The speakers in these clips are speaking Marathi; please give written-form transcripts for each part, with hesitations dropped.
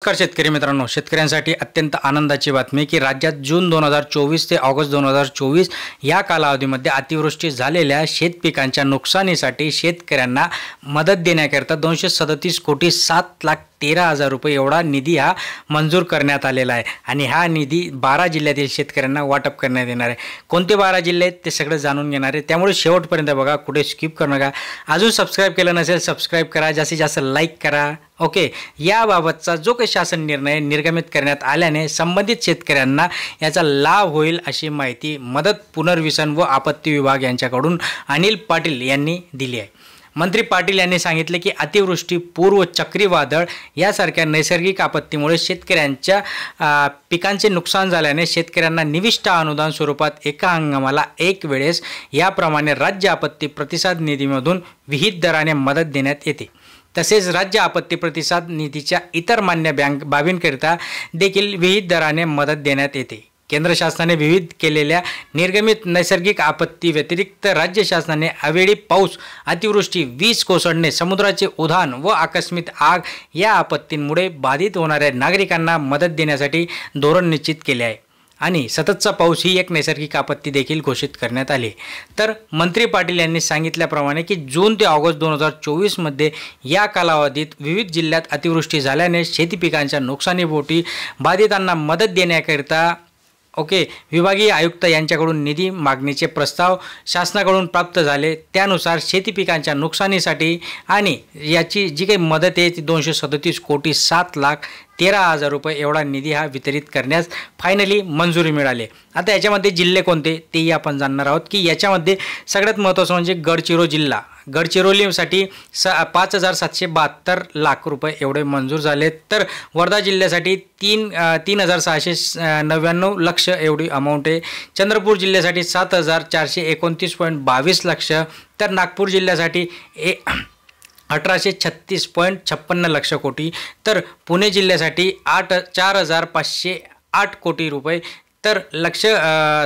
नमस्कार शेतकरी मित्रांनो, शेतकऱ्यांसाठी अत्यंत आनंदाची बातमी की राज्यात जून 2024 ते ऑगस्ट 2024 या कालावधीमध्ये अतिवृष्टी झालेल्या शेतपिकांच्या नुकसानीसाठी शेतकऱ्यांना मदत देण्याकरिता 237,07,13,000 रुपये एवढा निधी हा मंजूर करण्यात आलेला आहे आणि हा निधी 12 जिल्ह्यातील शेतकऱ्यांना वाटप करण्यात येणार आहे। कोणते 12 जिल्हे आहेत ते सगळं जाणून घेणार आहे, त्यामुळे शेवटपर्यंत बघा, कुठे स्किप करू नका। अजून सबस्क्राइब केलं नसेल सबस्क्राइब करा, जास्तीत जास्त लाईक करा। ओके, याबाबतचा जो काही शासन निर्णय निर्गमित करण्यात आल्याने संबंधित शेतकऱ्यांना याचा लाभ होईल अशी माहिती मदत पुनर्वसन व आपत्ती विभाग यांच्याकडून अनिल पाटील यांनी दिली आहे। मंत्री पाटील यांनी सांगितले की अतिवृष्टी, पूर्व चक्रीवादळ यासारख्या नैसर्गिक आपत्तीमुळे शेतकऱ्यांच्या पिकांचे नुकसान झाल्याने शेतकऱ्यांना निविष्ठ अनुदान स्वरूपात एका हंगामाला एक वेळेस याप्रमाणे राज्य आपत्ती प्रतिसाद निधीमधून विहित दराने मदत देण्यात येते। तसेच राज्य आपत्ती प्रतिसाद निधीच्या इतर मान्य बाबींकरिता देखील विहित दराने मदत देण्यात येते। केंद्र शासनाने विहित केलेल्या निर्गमित नैसर्गिक आपत्ती व्यतिरिक्त राज्य शासनाने अवेळी पाऊस, अतिवृष्टी, वीज कोसळणे, समुद्राचे उधाण व आकस्मिक आग या आपत्तींमुळे बाधित होणाऱ्या नागरिकांना मदत देण्यासाठी धोरण निश्चित केले आहे आणि सततचा पाऊस ही एक नैसर्गिक आपत्ती देखील घोषित करण्यात आली। तर मंत्री पाटील यांनी सांगितल्याप्रमाणे की जून ते ऑगस्ट 2024 मध्ये या कालावधीत विविध जिल्ह्यात अतिवृष्टी झाल्याने शेती पिकांच्या नुकसानीपोटी बाधितांना मदत देण्याकरिता विभागीय आयुक्त यांच्याकडून निधी मागणीचे प्रस्ताव शासनाकडून प्राप्त झाले। त्यानुसार शेती पिकांच्या नुकसानीसाठी आणि याची जी काही मदत आहे ती 237,07,13,000 रुपये एवढा निधी हा वितरित करण्यास फायनली मंजुरी मिळाली। आता याच्यामध्ये जिल्हे कोणते तेही आपण जाणणार आहोत की याच्यामध्ये सगळ्यात महत्त्वाचं म्हणजे गडचिरोली जिल्हा। गडचिरोलीसाठी 5,772 लाख रुपये एवढे मंजूर झाले। तर वर्धा जिल्ह्यासाठी 3,699 लक्ष एवढी अमाऊंट आहे। चंद्रपूर जिल्ह्यासाठी 7,429.22 लक्ष। तर नागपूर जिल्ह्यासाठी 1,836.56 लक्ष कोटी। तर पुणे जिल्ह्यासाठी 4,508 कोटी रुपये। तर लक्ष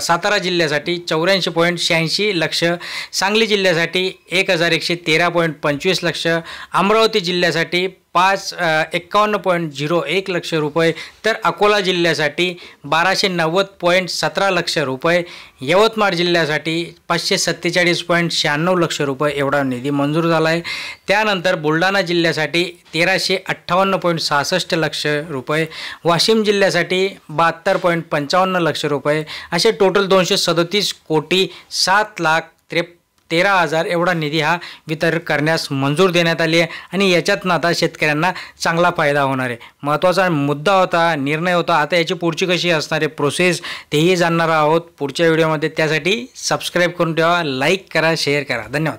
सातारा जिल्ह्यासाठी 84.86 लक्ष। सांगली जिल्ह्यासाठी 1,113.25 लक्ष। अमरावती जिल्ह्यासाठी 51.01 लक्ष रुपये। तर अकोला जिल्ह्यासाठी 1,290.17 लक्ष रुपये। यवतमाळ जिल्ह्यासाठी 547.96 लक्ष रुपये एवढा निधी मंजूर झाला आहे। त्यानंतर बुलढाणा जिल्ह्यासाठी 1,368.66 लक्ष रुपये। वाशिम जिल्ह्यासाठी 72.55 लक्ष रुपये। असे टोटल 237,07,13,000 एवढा निधी हा वितरित करण्यास मंजूर देण्यात आली आहे आणि याच्यातनं आता शेतकऱ्यांना चांगला फायदा होणार आहे। महत्त्वाचा मुद्दा होता, निर्णय होता। आता याची पुढची कशी असणार आहे प्रोसेस तेही जाणणार आहोत पुढच्या व्हिडिओमध्ये। त्यासाठी सबस्क्राईब करून ठेवा, लाईक करा, शेअर करा। धन्यवाद।